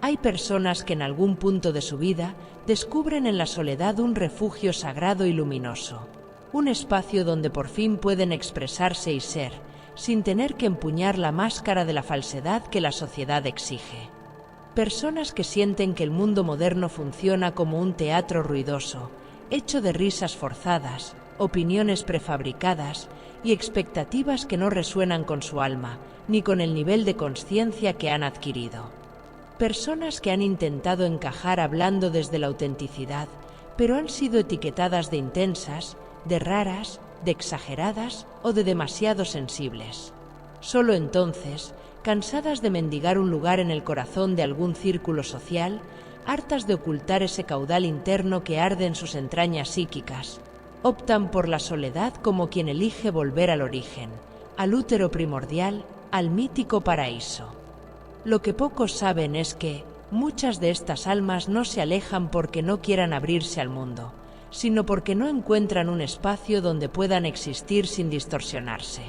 Hay personas que en algún punto de su vida descubren en la soledad un refugio sagrado y luminoso, un espacio donde por fin pueden expresarse y ser, sin tener que empuñar la máscara de la falsedad que la sociedad exige. Personas que sienten que el mundo moderno funciona como un teatro ruidoso, hecho de risas forzadas, opiniones prefabricadas y expectativas que no resuenan con su alma, ni con el nivel de conciencia que han adquirido. Personas que han intentado encajar hablando desde la autenticidad, pero han sido etiquetadas de intensas, de raras, de exageradas o de demasiado sensibles. Solo entonces, cansadas de mendigar un lugar en el corazón de algún círculo social, hartas de ocultar ese caudal interno que arde en sus entrañas psíquicas, optan por la soledad como quien elige volver al origen, al útero primordial, al mítico paraíso. Lo que pocos saben es que muchas de estas almas no se alejan porque no quieran abrirse al mundo, sino porque no encuentran un espacio donde puedan existir sin distorsionarse.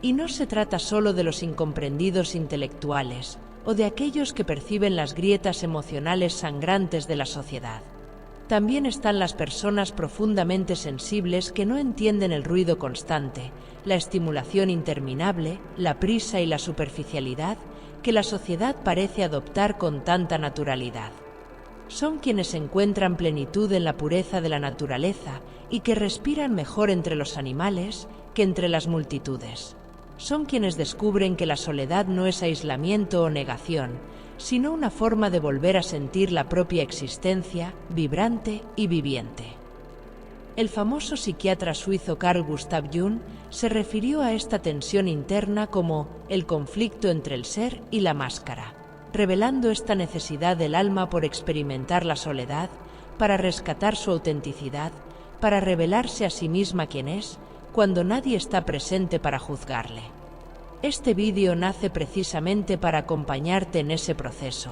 Y no se trata solo de los incomprendidos intelectuales o de aquellos que perciben las grietas emocionales sangrantes de la sociedad. También están las personas profundamente sensibles que no entienden el ruido constante, la estimulación interminable, la prisa y la superficialidad que la sociedad parece adoptar con tanta naturalidad. Son quienes encuentran plenitud en la pureza de la naturaleza y que respiran mejor entre los animales que entre las multitudes. Son quienes descubren que la soledad no es aislamiento o negación, sino una forma de volver a sentir la propia existencia, vibrante y viviente. El famoso psiquiatra suizo Carl Gustav Jung se refirió a esta tensión interna como el conflicto entre el ser y la máscara, revelando esta necesidad del alma por experimentar la soledad, para rescatar su autenticidad, para revelarse a sí misma quién es, cuando nadie está presente para juzgarle. Este vídeo nace precisamente para acompañarte en ese proceso,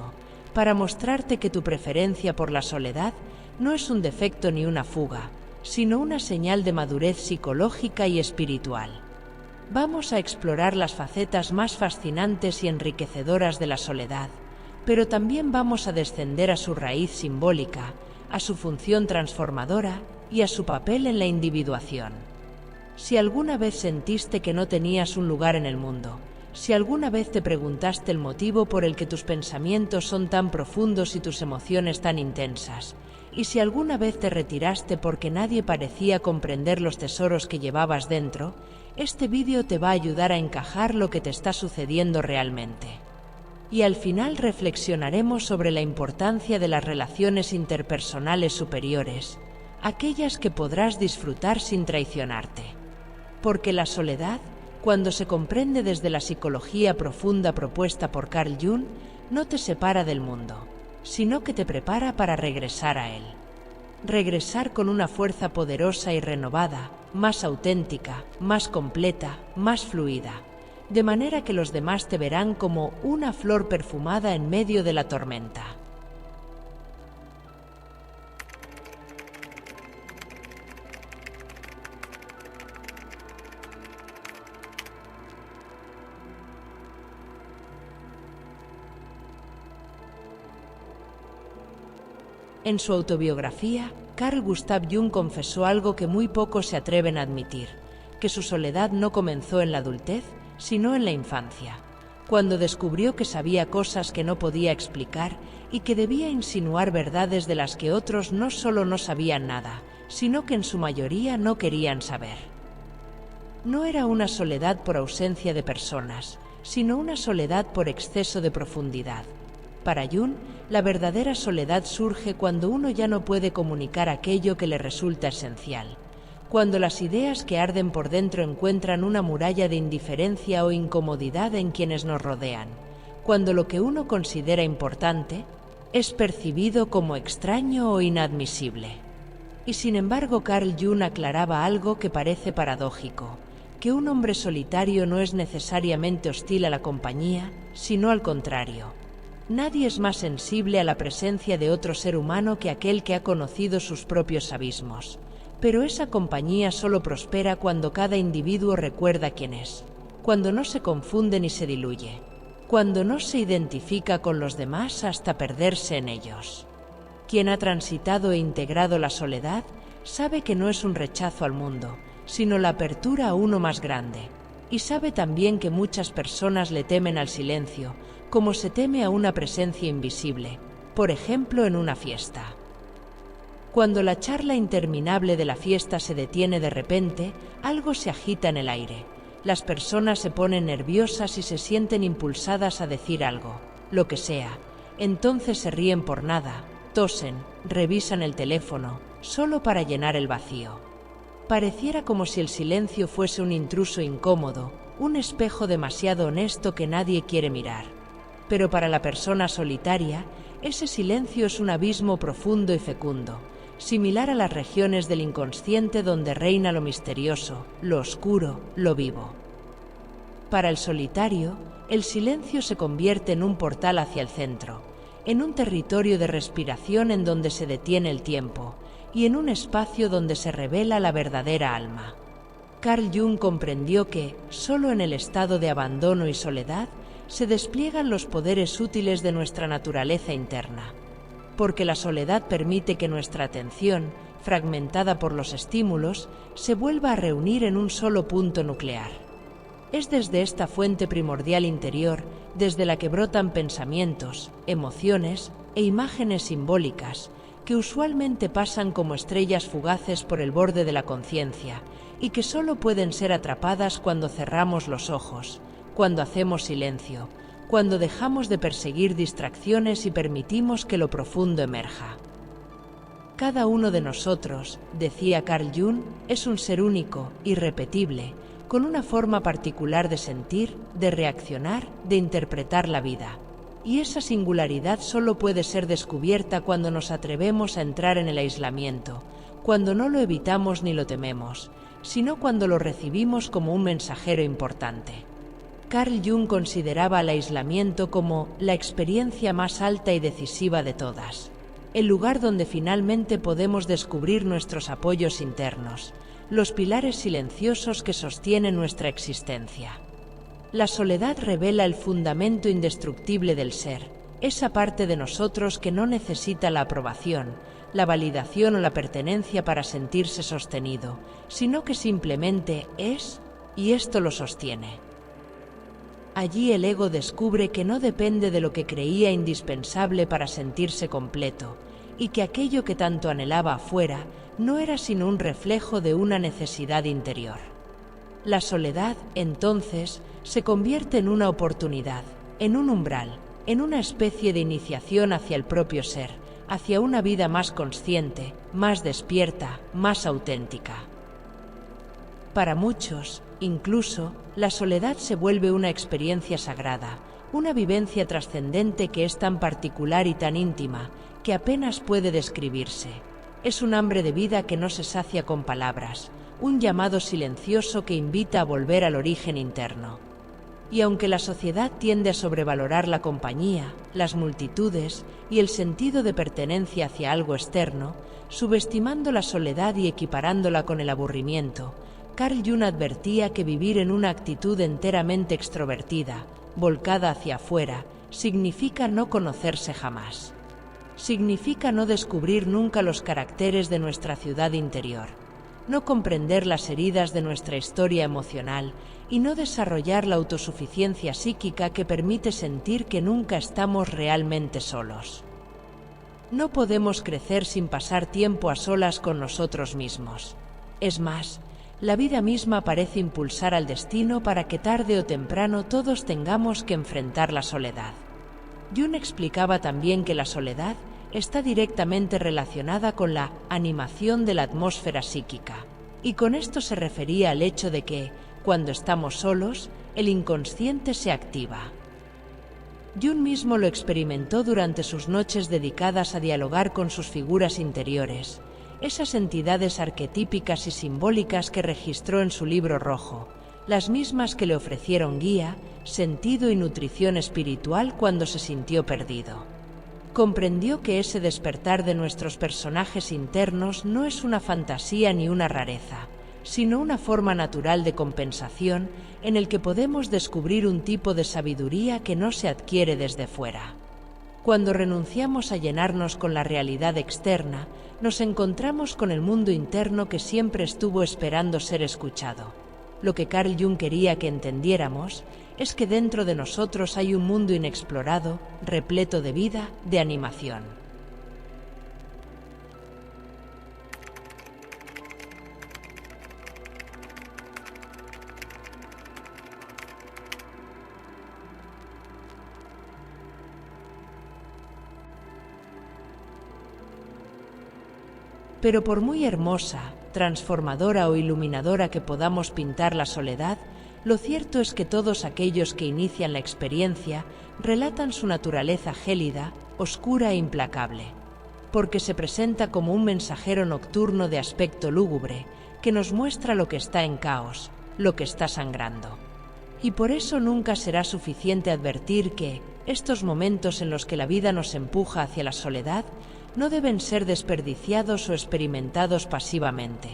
para mostrarte que tu preferencia por la soledad no es un defecto ni una fuga, sino una señal de madurez psicológica y espiritual. Vamos a explorar las facetas más fascinantes y enriquecedoras de la soledad, pero también vamos a descender a su raíz simbólica, a su función transformadora y a su papel en la individuación. Si alguna vez sentiste que no tenías un lugar en el mundo, si alguna vez te preguntaste el motivo por el que tus pensamientos son tan profundos y tus emociones tan intensas, y si alguna vez te retiraste porque nadie parecía comprender los tesoros que llevabas dentro, este vídeo te va a ayudar a encajar lo que te está sucediendo realmente. Y al final reflexionaremos sobre la importancia de las relaciones interpersonales superiores, aquellas que podrás disfrutar sin traicionarte. Porque la soledad, cuando se comprende desde la psicología profunda propuesta por Carl Jung, no te separa del mundo, sino que te prepara para regresar a él. Regresar con una fuerza poderosa y renovada, más auténtica, más completa, más fluida, de manera que los demás te verán como una flor perfumada en medio de la tormenta. En su autobiografía, Carl Gustav Jung confesó algo que muy pocos se atreven a admitir, que su soledad no comenzó en la adultez, sino en la infancia, cuando descubrió que sabía cosas que no podía explicar y que debía insinuar verdades de las que otros no solo no sabían nada, sino que en su mayoría no querían saber. No era una soledad por ausencia de personas, sino una soledad por exceso de profundidad. Para Jung, la verdadera soledad surge cuando uno ya no puede comunicar aquello que le resulta esencial, cuando las ideas que arden por dentro encuentran una muralla de indiferencia o incomodidad en quienes nos rodean, cuando lo que uno considera importante es percibido como extraño o inadmisible. Y sin embargo, Carl Jung aclaraba algo que parece paradójico, que un hombre solitario no es necesariamente hostil a la compañía, sino al contrario. Nadie es más sensible a la presencia de otro ser humano que aquel que ha conocido sus propios abismos. Pero esa compañía solo prospera cuando cada individuo recuerda quién es, cuando no se confunde ni se diluye, cuando no se identifica con los demás hasta perderse en ellos. Quien ha transitado e integrado la soledad sabe que no es un rechazo al mundo, sino la apertura a uno más grande, y sabe también que muchas personas le temen al silencio, como se teme a una presencia invisible, por ejemplo en una fiesta. Cuando la charla interminable de la fiesta se detiene de repente, algo se agita en el aire. Las personas se ponen nerviosas y se sienten impulsadas a decir algo, lo que sea. Entonces se ríen por nada, tosen, revisan el teléfono, solo para llenar el vacío. Pareciera como si el silencio fuese un intruso incómodo, un espejo demasiado honesto que nadie quiere mirar. Pero para la persona solitaria, ese silencio es un abismo profundo y fecundo, similar a las regiones del inconsciente donde reina lo misterioso, lo oscuro, lo vivo. Para el solitario, el silencio se convierte en un portal hacia el centro, en un territorio de respiración en donde se detiene el tiempo, y en un espacio donde se revela la verdadera alma. Carl Jung comprendió que, solo en el estado de abandono y soledad, se despliegan los poderes útiles de nuestra naturaleza interna. Porque la soledad permite que nuestra atención, fragmentada por los estímulos, se vuelva a reunir en un solo punto nuclear. Es desde esta fuente primordial interior, desde la que brotan pensamientos, emociones e imágenes simbólicas, que usualmente pasan como estrellas fugaces por el borde de la conciencia y que solo pueden ser atrapadas cuando cerramos los ojos, cuando hacemos silencio, cuando dejamos de perseguir distracciones y permitimos que lo profundo emerja. Cada uno de nosotros, decía Carl Jung, es un ser único, irrepetible, con una forma particular de sentir, de reaccionar, de interpretar la vida. Y esa singularidad solo puede ser descubierta cuando nos atrevemos a entrar en el aislamiento, cuando no lo evitamos ni lo tememos, sino cuando lo recibimos como un mensajero importante. Carl Jung consideraba el aislamiento como la experiencia más alta y decisiva de todas, el lugar donde finalmente podemos descubrir nuestros apoyos internos, los pilares silenciosos que sostienen nuestra existencia. La soledad revela el fundamento indestructible del ser, esa parte de nosotros que no necesita la aprobación, la validación o la pertenencia para sentirse sostenido, sino que simplemente es, y esto lo sostiene. Allí el ego descubre que no depende de lo que creía indispensable para sentirse completo, y que aquello que tanto anhelaba afuera no era sino un reflejo de una necesidad interior. La soledad, entonces, se convierte en una oportunidad, en un umbral, en una especie de iniciación hacia el propio ser, hacia una vida más consciente, más despierta, más auténtica. Para muchos, incluso, la soledad se vuelve una experiencia sagrada, una vivencia trascendente que es tan particular y tan íntima que apenas puede describirse. Es un hambre de vida que no se sacia con palabras, un llamado silencioso que invita a volver al origen interno. Y aunque la sociedad tiende a sobrevalorar la compañía, las multitudes y el sentido de pertenencia hacia algo externo, subestimando la soledad y equiparándola con el aburrimiento, Carl Jung advertía que vivir en una actitud enteramente extrovertida, volcada hacia afuera, significa no conocerse jamás. Significa no descubrir nunca los caracteres de nuestra ciudad interior, no comprender las heridas de nuestra historia emocional y no desarrollar la autosuficiencia psíquica que permite sentir que nunca estamos realmente solos. No podemos crecer sin pasar tiempo a solas con nosotros mismos. Es más, la vida misma parece impulsar al destino para que tarde o temprano todos tengamos que enfrentar la soledad. Jung explicaba también que la soledad está directamente relacionada con la animación de la atmósfera psíquica, y con esto se refería al hecho de que, cuando estamos solos, el inconsciente se activa. Jung mismo lo experimentó durante sus noches dedicadas a dialogar con sus figuras interiores, esas entidades arquetípicas y simbólicas que registró en su libro rojo, las mismas que le ofrecieron guía, sentido y nutrición espiritual cuando se sintió perdido. Comprendió que ese despertar de nuestros personajes internos no es una fantasía ni una rareza, sino una forma natural de compensación en el que podemos descubrir un tipo de sabiduría que no se adquiere desde fuera. Cuando renunciamos a llenarnos con la realidad externa, nos encontramos con el mundo interno que siempre estuvo esperando ser escuchado. Lo que Carl Jung quería que entendiéramos es que dentro de nosotros hay un mundo inexplorado, repleto de vida, de animación. Pero por muy hermosa, transformadora o iluminadora que podamos pintar la soledad, lo cierto es que todos aquellos que inician la experiencia relatan su naturaleza gélida, oscura e implacable, porque se presenta como un mensajero nocturno de aspecto lúgubre que nos muestra lo que está en caos, lo que está sangrando. Y por eso nunca será suficiente advertir que estos momentos en los que la vida nos empuja hacia la soledad no deben ser desperdiciados o experimentados pasivamente,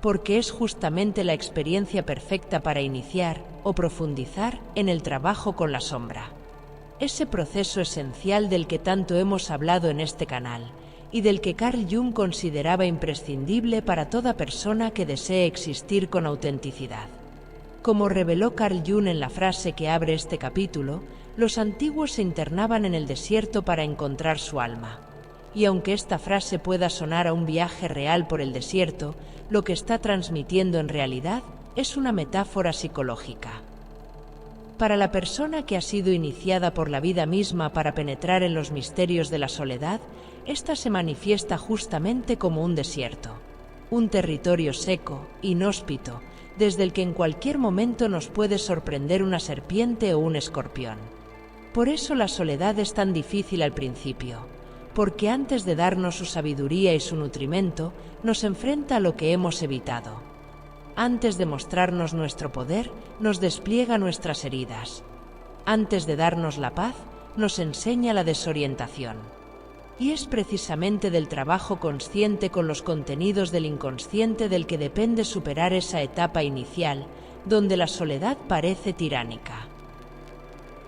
porque es justamente la experiencia perfecta para iniciar o profundizar en el trabajo con la sombra. Ese proceso esencial del que tanto hemos hablado en este canal y del que Carl Jung consideraba imprescindible para toda persona que desee existir con autenticidad. Como reveló Carl Jung en la frase que abre este capítulo, los antiguos se internaban en el desierto para encontrar su alma. Y aunque esta frase pueda sonar a un viaje real por el desierto, lo que está transmitiendo en realidad es una metáfora psicológica. Para la persona que ha sido iniciada por la vida misma para penetrar en los misterios de la soledad, esta se manifiesta justamente como un desierto, un territorio seco, inhóspito, desde el que en cualquier momento nos puede sorprender una serpiente o un escorpión. Por eso la soledad es tan difícil al principio, porque antes de darnos su sabiduría y su nutrimento, nos enfrenta a lo que hemos evitado. Antes de mostrarnos nuestro poder, nos despliega nuestras heridas. Antes de darnos la paz, nos enseña la desorientación. Y es precisamente del trabajo consciente con los contenidos del inconsciente del que depende superar esa etapa inicial, donde la soledad parece tiránica.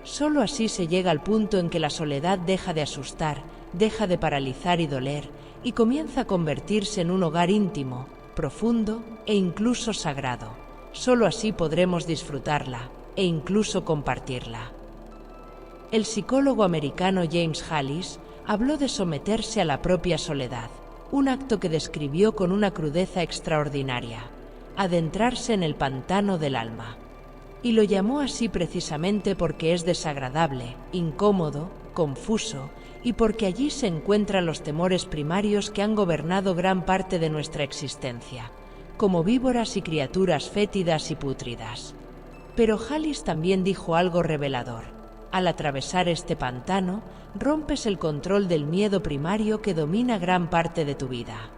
Solo así se llega al punto en que la soledad deja de asustar, deja de paralizar y doler, y comienza a convertirse en un hogar íntimo, profundo e incluso sagrado. Solo así podremos disfrutarla e incluso compartirla. El psicólogo americano James Hallis habló de someterse a la propia soledad, un acto que describió con una crudeza extraordinaria, adentrarse en el pantano del alma. Y lo llamó así precisamente porque es desagradable, incómodo, confuso, y porque allí se encuentran los temores primarios que han gobernado gran parte de nuestra existencia, como víboras y criaturas fétidas y pútridas. Pero Hallis también dijo algo revelador. Al atravesar este pantano, rompes el control del miedo primario que domina gran parte de tu vida.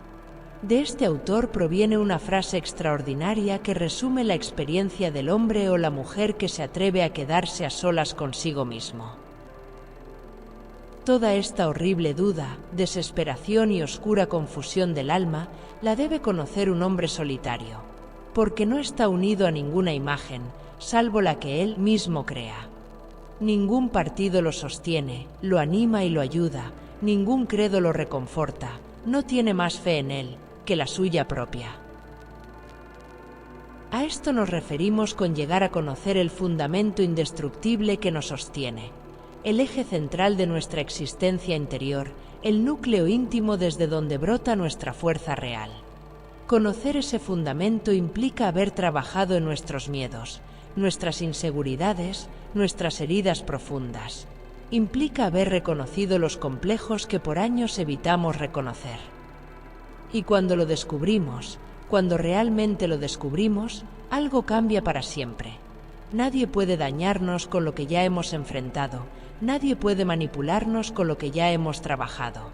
De este autor proviene una frase extraordinaria que resume la experiencia del hombre o la mujer que se atreve a quedarse a solas consigo mismo. Toda esta horrible duda, desesperación y oscura confusión del alma la debe conocer un hombre solitario, porque no está unido a ninguna imagen, salvo la que él mismo crea. Ningún partido lo sostiene, lo anima y lo ayuda, ningún credo lo reconforta, no tiene más fe en él que la suya propia. A esto nos referimos con llegar a conocer el fundamento indestructible que nos sostiene, el eje central de nuestra existencia interior, el núcleo íntimo desde donde brota nuestra fuerza real. Conocer ese fundamento implica haber trabajado en nuestros miedos, nuestras inseguridades, nuestras heridas profundas. Implica haber reconocido los complejos que por años evitamos reconocer. Y cuando lo descubrimos, cuando realmente lo descubrimos, algo cambia para siempre. Nadie puede dañarnos con lo que ya hemos enfrentado, nadie puede manipularnos con lo que ya hemos trabajado.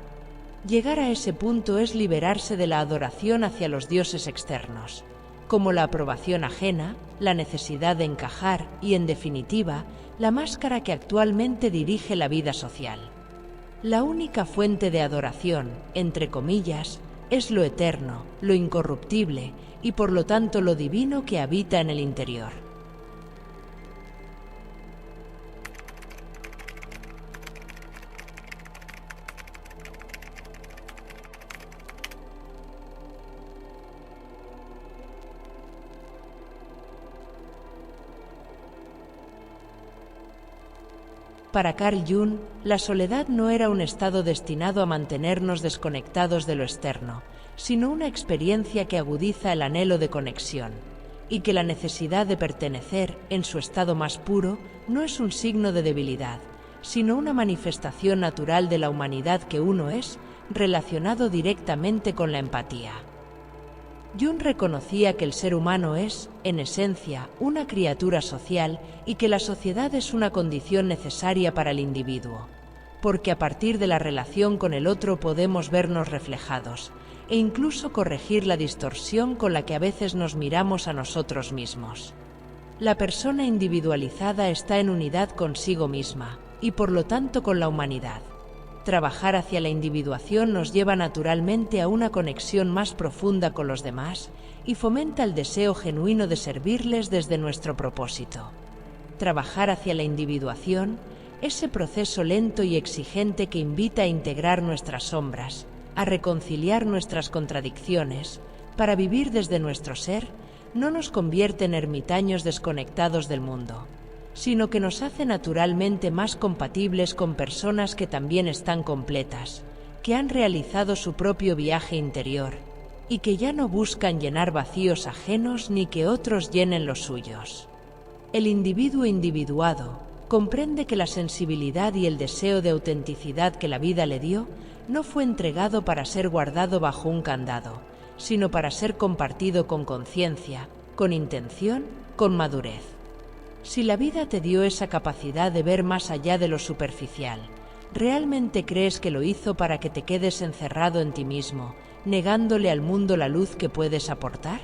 Llegar a ese punto es liberarse de la adoración hacia los dioses externos, como la aprobación ajena, la necesidad de encajar y, en definitiva, la máscara que actualmente dirige la vida social. La única fuente de adoración, entre comillas, es lo eterno, lo incorruptible y por lo tanto lo divino que habita en el interior. Para Carl Jung, la soledad no era un estado destinado a mantenernos desconectados de lo externo, sino una experiencia que agudiza el anhelo de conexión, y que la necesidad de pertenecer, en su estado más puro, no es un signo de debilidad, sino una manifestación natural de la humanidad que uno es, relacionado directamente con la empatía. Jung reconocía que el ser humano es, en esencia, una criatura social y que la sociedad es una condición necesaria para el individuo, porque a partir de la relación con el otro podemos vernos reflejados e incluso corregir la distorsión con la que a veces nos miramos a nosotros mismos. La persona individualizada está en unidad consigo misma y por lo tanto con la humanidad. Trabajar hacia la individuación nos lleva naturalmente a una conexión más profunda con los demás y fomenta el deseo genuino de servirles desde nuestro propósito. Trabajar hacia la individuación, ese proceso lento y exigente que invita a integrar nuestras sombras, a reconciliar nuestras contradicciones, para vivir desde nuestro ser, no nos convierte en ermitaños desconectados del mundo, sino que nos hace naturalmente más compatibles con personas que también están completas, que han realizado su propio viaje interior y que ya no buscan llenar vacíos ajenos ni que otros llenen los suyos. El individuo individuado comprende que la sensibilidad y el deseo de autenticidad que la vida le dio no fue entregado para ser guardado bajo un candado, sino para ser compartido con conciencia, con intención, con madurez. Si la vida te dio esa capacidad de ver más allá de lo superficial, ¿realmente crees que lo hizo para que te quedes encerrado en ti mismo, negándole al mundo la luz que puedes aportar?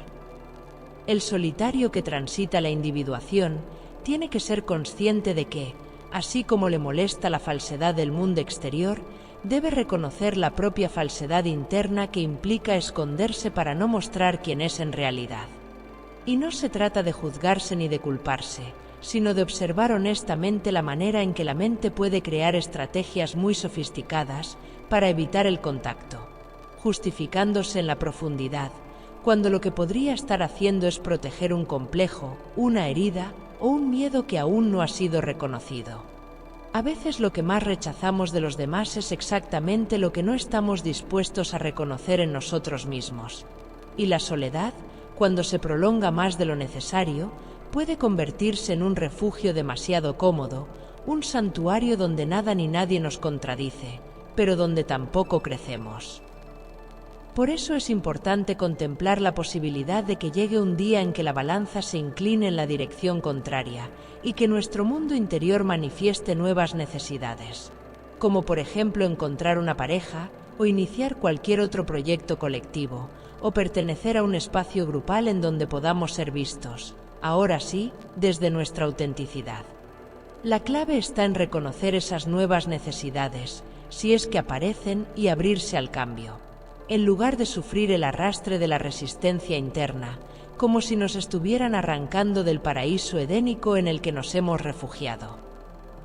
El solitario que transita la individuación tiene que ser consciente de que, así como le molesta la falsedad del mundo exterior, debe reconocer la propia falsedad interna que implica esconderse para no mostrar quién es en realidad. Y no se trata de juzgarse ni de culparse, sino de observar honestamente la manera en que la mente puede crear estrategias muy sofisticadas para evitar el contacto, justificándose en la profundidad, cuando lo que podría estar haciendo es proteger un complejo, una herida o un miedo que aún no ha sido reconocido. A veces lo que más rechazamos de los demás es exactamente lo que no estamos dispuestos a reconocer en nosotros mismos. Y la soledad, cuando se prolonga más de lo necesario, puede convertirse en un refugio demasiado cómodo, un santuario donde nada ni nadie nos contradice, pero donde tampoco crecemos. Por eso es importante contemplar la posibilidad de que llegue un día en que la balanza se incline en la dirección contraria y que nuestro mundo interior manifieste nuevas necesidades, como por ejemplo encontrar una pareja o iniciar cualquier otro proyecto colectivo, o pertenecer a un espacio grupal en donde podamos ser vistos, ahora sí, desde nuestra autenticidad. La clave está en reconocer esas nuevas necesidades, si es que aparecen, y abrirse al cambio, en lugar de sufrir el arrastre de la resistencia interna, como si nos estuvieran arrancando del paraíso edénico en el que nos hemos refugiado.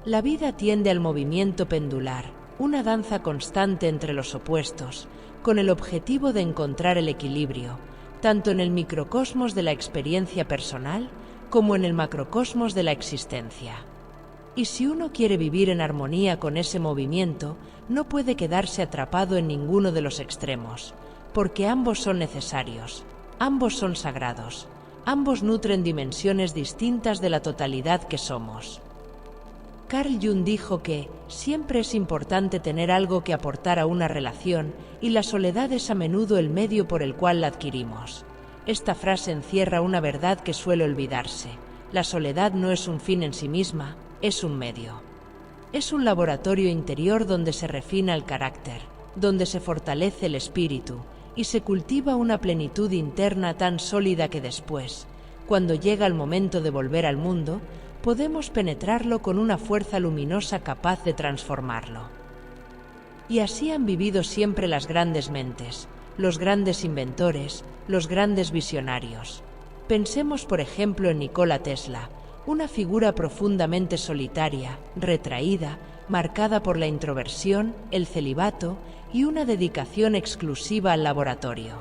La vida tiende al movimiento pendular, una danza constante entre los opuestos, con el objetivo de encontrar el equilibrio, tanto en el microcosmos de la experiencia personal como en el macrocosmos de la existencia. Y si uno quiere vivir en armonía con ese movimiento, no puede quedarse atrapado en ninguno de los extremos, porque ambos son necesarios, ambos son sagrados, ambos nutren dimensiones distintas de la totalidad que somos. Carl Jung dijo que siempre es importante tener algo que aportar a una relación y la soledad es a menudo el medio por el cual la adquirimos. Esta frase encierra una verdad que suele olvidarse. La soledad no es un fin en sí misma, es un medio. Es un laboratorio interior donde se refina el carácter, donde se fortalece el espíritu y se cultiva una plenitud interna tan sólida que después, cuando llega el momento de volver al mundo, podemos penetrarlo con una fuerza luminosa capaz de transformarlo. Y así han vivido siempre las grandes mentes, los grandes inventores, los grandes visionarios. Pensemos, por ejemplo, en Nikola Tesla, una figura profundamente solitaria, retraída, marcada por la introversión, el celibato y una dedicación exclusiva al laboratorio.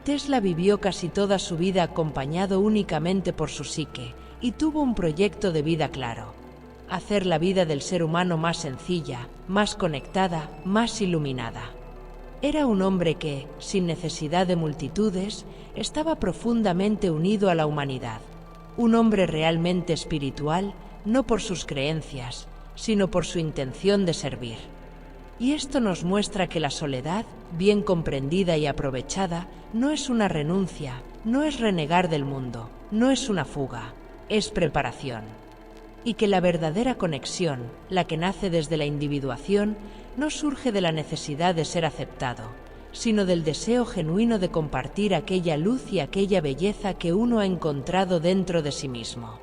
Tesla vivió casi toda su vida acompañado únicamente por su psique y tuvo un proyecto de vida claro: hacer la vida del ser humano más sencilla, más conectada, más iluminada. Era un hombre que, sin necesidad de multitudes, estaba profundamente unido a la humanidad. Un hombre realmente espiritual, no por sus creencias, sino por su intención de servir. Y esto nos muestra que la soledad, bien comprendida y aprovechada, no es una renuncia, no es renegar del mundo, no es una fuga, es preparación. Y que la verdadera conexión, la que nace desde la individuación, no surge de la necesidad de ser aceptado, sino del deseo genuino de compartir aquella luz y aquella belleza que uno ha encontrado dentro de sí mismo.